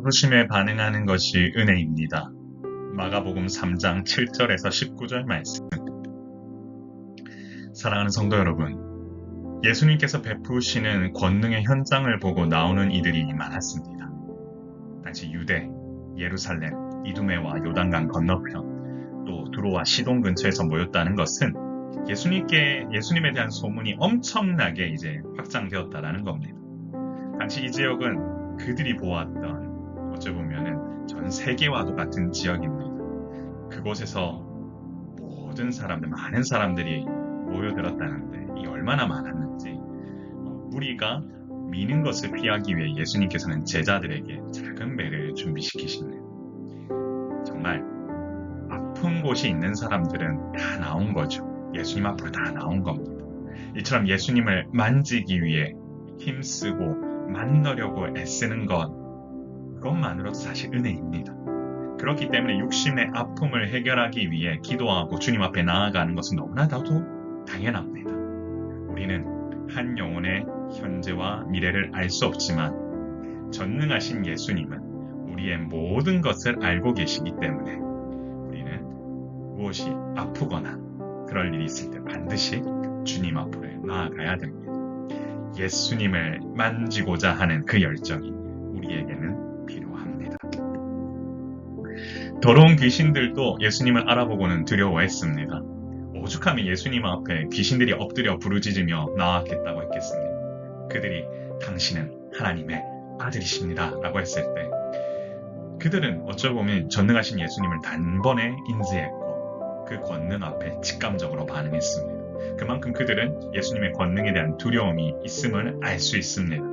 부르심에 반응하는 것이 은혜입니다. 마가복음 3장 7절에서 19절 말씀. 사랑하는 성도 여러분, 예수님께서 베푸시는 권능의 현장을 보고 나오는 이들이 많았습니다. 당시 유대, 예루살렘, 이두메와 요단강 건너편, 또 두로와 시돈 근처에서 모였다는 것은 예수님에 대한 소문이 엄청나게 이제 확장되었다라는 겁니다. 당시 이 지역은 그들이 보았던 어찌 보면은 전 세계와도 같은 지역입니다. 그곳에서 많은 사람들이 모여들었다는데 이 얼마나 많았는지 무리가 미는 것을 피하기 위해 예수님께서는 제자들에게 작은 배를 준비시키시네요. 정말 아픈 곳이 있는 사람들은 다 나온 거죠. 예수님 앞으로 다 나온 겁니다. 이처럼 예수님을 만지기 위해 힘쓰고 만나려고 애쓰는 그것만으로도 사실 은혜입니다. 그렇기 때문에 육신의 아픔을 해결하기 위해 기도하고 주님 앞에 나아가는 것은 너무나도 당연합니다. 우리는 한 영혼의 현재와 미래를 알 수 없지만 전능하신 예수님은 우리의 모든 것을 알고 계시기 때문에 우리는 무엇이 아프거나 그럴 일이 있을 때 반드시 주님 앞으로 나아가야 됩니다. 예수님을 만지고자 하는 그 열정이 우리에게는 필요합니다. 더러운 귀신들도 예수님을 알아보고는 두려워했습니다. 오죽하면 예수님 앞에 귀신들이 엎드려 부르짖으며 나왔겠다고 했겠습니까? 그들이 당신은 하나님의 아들이십니다 라고 했을 때 그들은 어쩌보면 전능하신 예수님을 단번에 인지했고 그 권능 앞에 직감적으로 반응했습니다. 그만큼 그들은 예수님의 권능에 대한 두려움이 있음을 알 수 있습니다.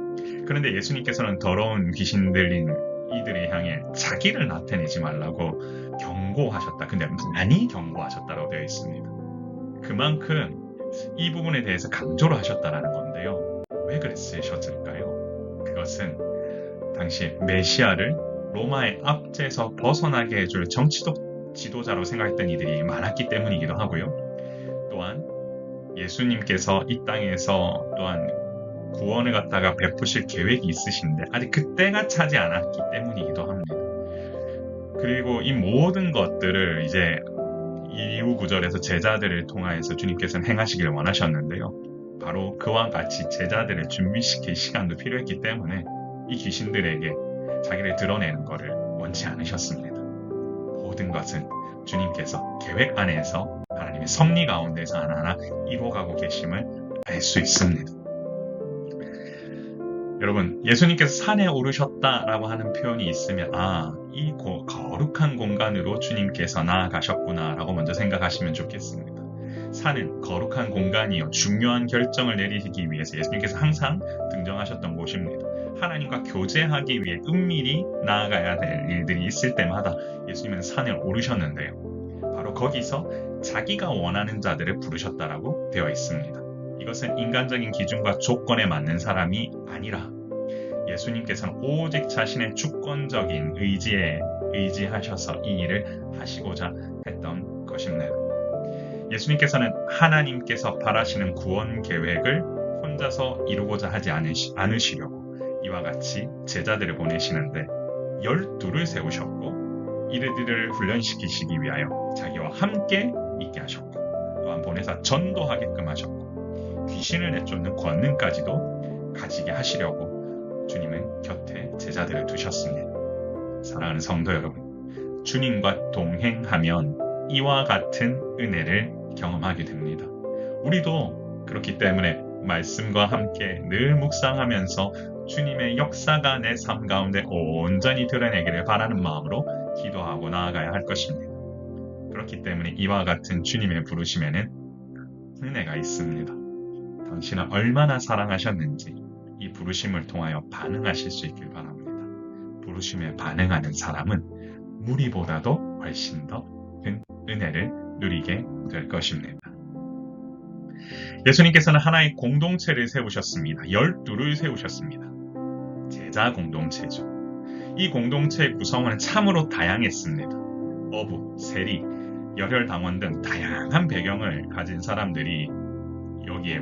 그런데 예수님께서는 더러운 귀신 들린 이들을 향해 자기를 나타내지 말라고 경고하셨다. 근데 많이 경고하셨다고 되어 있습니다. 그만큼 이 부분에 대해서 강조를 하셨다라는 건데요. 왜 그랬을까요? 그것은 당시 메시아를 로마의 압제에서 벗어나게 해줄 정치적 지도자로 생각했던 이들이 많았기 때문이기도 하고요. 또한 예수님께서 이 땅에서 또한 구원을 갖다가 베푸실 계획이 있으신데 아직 그때가 차지 않았기 때문이기도 합니다. 그리고 이 모든 것들을 이제 이후 구절에서 제자들을 통하여서 주님께서는 행하시기를 원하셨는데요. 바로 그와 같이 제자들을 준비시킬 시간도 필요했기 때문에 이 귀신들에게 자기를 드러내는 것을 원치 않으셨습니다. 모든 것은 주님께서 계획 안에서 하나님의 섭리 가운데서 하나하나 이루어가고 계심을 알 수 있습니다. 여러분, 예수님께서 산에 오르셨다라고 하는 표현이 있으면 이 거룩한 공간으로 주님께서 나아가셨구나 라고 먼저 생각하시면 좋겠습니다. 산은 거룩한 공간이요 중요한 결정을 내리시기 위해서 예수님께서 항상 등장하셨던 곳입니다. 하나님과 교제하기 위해 은밀히 나아가야 될 일들이 있을 때마다 예수님은 산에 오르셨는데요. 바로 거기서 자기가 원하는 자들을 부르셨다라고 되어 있습니다. 이것은 인간적인 기준과 조건에 맞는 사람이 아니라 예수님께서는 오직 자신의 주권적인 의지에 의지하셔서 이 일을 하시고자 했던 것입니다. 예수님께서는 하나님께서 바라시는 구원 계획을 혼자서 이루고자 하지 않으시려고 이와 같이 제자들을 보내시는데 12를 세우셨고 이들을 훈련시키시기 위하여 자기와 함께 있게 하셨고 또한 보내사 전도하게끔 하셨고 귀신을 내쫓는 권능까지도 가지게 하시려고 주님은 곁에 제자들을 두셨습니다. 사랑하는 성도 여러분, 주님과 동행하면 이와 같은 은혜를 경험하게 됩니다. 우리도 그렇기 때문에 말씀과 함께 늘 묵상하면서 주님의 역사가 내 삶 가운데 온전히 드러내기를 바라는 마음으로 기도하고 나아가야 할 것입니다. 그렇기 때문에 이와 같은 주님의 부르심에는 은혜가 있습니다. 당신을 얼마나 사랑하셨는지 이 부르심을 통하여 반응하실 수 있길 바랍니다. 부르심에 반응하는 사람은 무리보다도 훨씬 더 큰 은혜를 누리게 될 것입니다. 예수님께서는 하나의 공동체를 세우셨습니다. 12를 세우셨습니다. 제자 공동체죠. 이 공동체의 구성은 참으로 다양했습니다. 어부, 세리, 열혈당원 등 다양한 배경을 가진 사람들이 여기에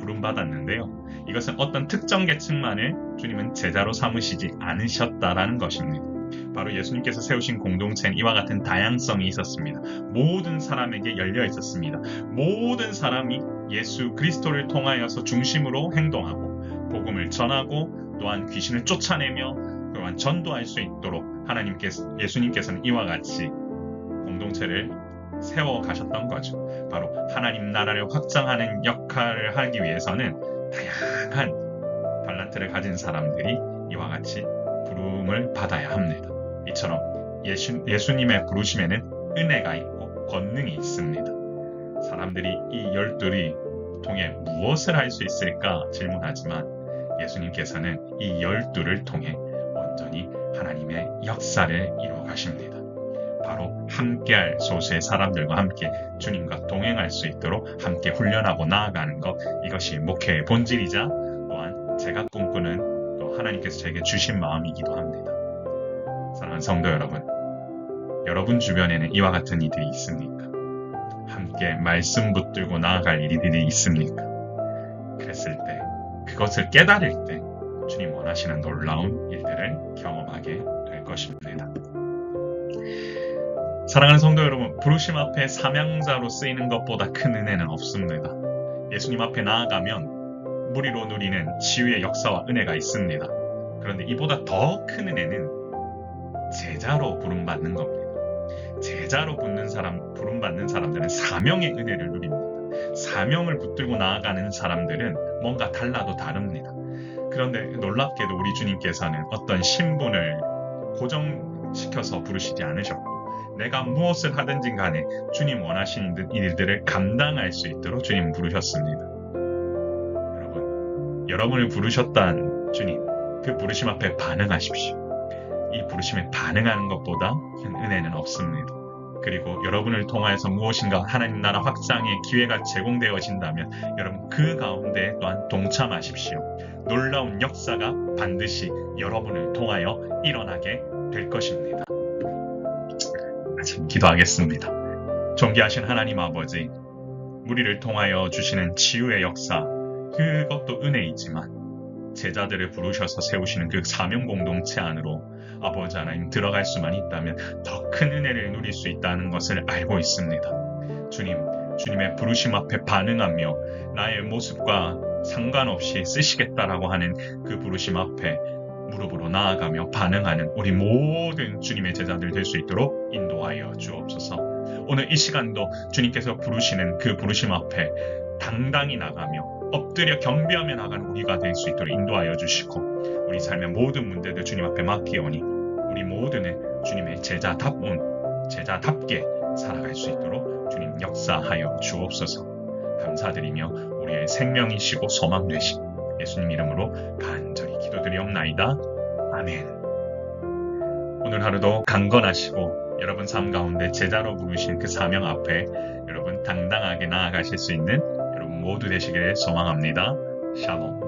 부름받았는데요. 이것은 어떤 특정 계층만을 주님은 제자로 삼으시지 않으셨다라는 것입니다. 바로 예수님께서 세우신 공동체는 이와 같은 다양성이 있었습니다. 모든 사람에게 열려 있었습니다. 모든 사람이 예수 그리스도를 통하여서 중심으로 행동하고 복음을 전하고 또한 귀신을 쫓아내며 또한 전도할 수 있도록 예수님께서는 이와 같이 공동체를 세워 가셨던 거죠. 바로 하나님 나라를 확장하는 역할을 하기 위해서는 다양한 달란트를 가진 사람들이 이와 같이 부름을 받아야 합니다. 이처럼 예수님의 부르심에는 은혜가 있고 권능이 있습니다. 사람들이 이 12를 통해 무엇을 할 수 있을까 질문하지만 예수님께서는 이 12를 통해 온전히 하나님의 역사를 이루어 가십니다. 바로 함께할 소수의 사람들과 함께 주님과 동행할 수 있도록 함께 훈련하고 나아가는 것, 이것이 목회의 본질이자 또한 제가 꿈꾸는 또 하나님께서 저에게 주신 마음이기도 합니다. 사랑하는 성도 여러분 주변에는 이와 같은 이들이 있습니까? 함께 말씀 붙들고 나아갈 일들이 있습니까? 그랬을 때, 그것을 깨달을 때 주님 원하시는 놀라운 일들을 경험하게 될 것입니다. 사랑하는 성도 여러분, 부르심 앞에 사명자로 쓰이는 것보다 큰 은혜는 없습니다. 예수님 앞에 나아가면 무리로 누리는 치유의 역사와 은혜가 있습니다. 그런데 이보다 더 큰 은혜는 제자로 부름받는 겁니다. 제자로 부름받는 사람들은 사명의 은혜를 누립니다. 사명을 붙들고 나아가는 사람들은 뭔가 달라도 다릅니다. 그런데 놀랍게도 우리 주님께서는 어떤 신분을 고정시켜서 부르시지 않으셨고, 내가 무엇을 하든지 간에 주님 원하시는 일들을 감당할 수 있도록 주님 부르셨습니다. 여러분을 부르셨던 주님, 그 부르심 앞에 반응하십시오. 이 부르심에 반응하는 것보다 큰 은혜는 없습니다. 그리고 여러분을 통하여서 무엇인가 하나님 나라 확장의 기회가 제공되어진다면 여러분 그 가운데 또한 동참하십시오. 놀라운 역사가 반드시 여러분을 통하여 일어나게 될 것입니다. 기도하겠습니다. 존귀하신 하나님 아버지, 우리를 통하여 주시는 치유의 역사, 그것도 은혜이지만 제자들을 부르셔서 세우시는 그 사명 공동체 안으로 아버지 하나님 들어갈 수만 있다면 더 큰 은혜를 누릴 수 있다는 것을 알고 있습니다. 주님의 부르심 앞에 반응하며 나의 모습과 상관없이 쓰시겠다라고 하는 그 부르심 앞에 무릎으로 나아가며 반응하는 우리 모든 주님의 제자들 될 수 있도록 인도하여 주옵소서. 오늘 이 시간도 주님께서 부르시는 그 부르심 앞에 당당히 나가며 엎드려 경배하며 나가는 우리가 될 수 있도록 인도하여 주시고, 우리 삶의 모든 문제들 주님 앞에 맡기오니 우리 모두는 주님의 제자답게 살아갈 수 있도록 주님 역사하여 주옵소서. 감사드리며 우리의 생명이시고 소망 되신 예수님 이름으로 간절히 기도드리옵나이다. 아멘. 오늘 하루도 강건하시고 여러분 삶 가운데 제자로 부르신 그 사명 앞에 여러분 당당하게 나아가실 수 있는 여러분 모두 되시기를 소망합니다. 샬롬.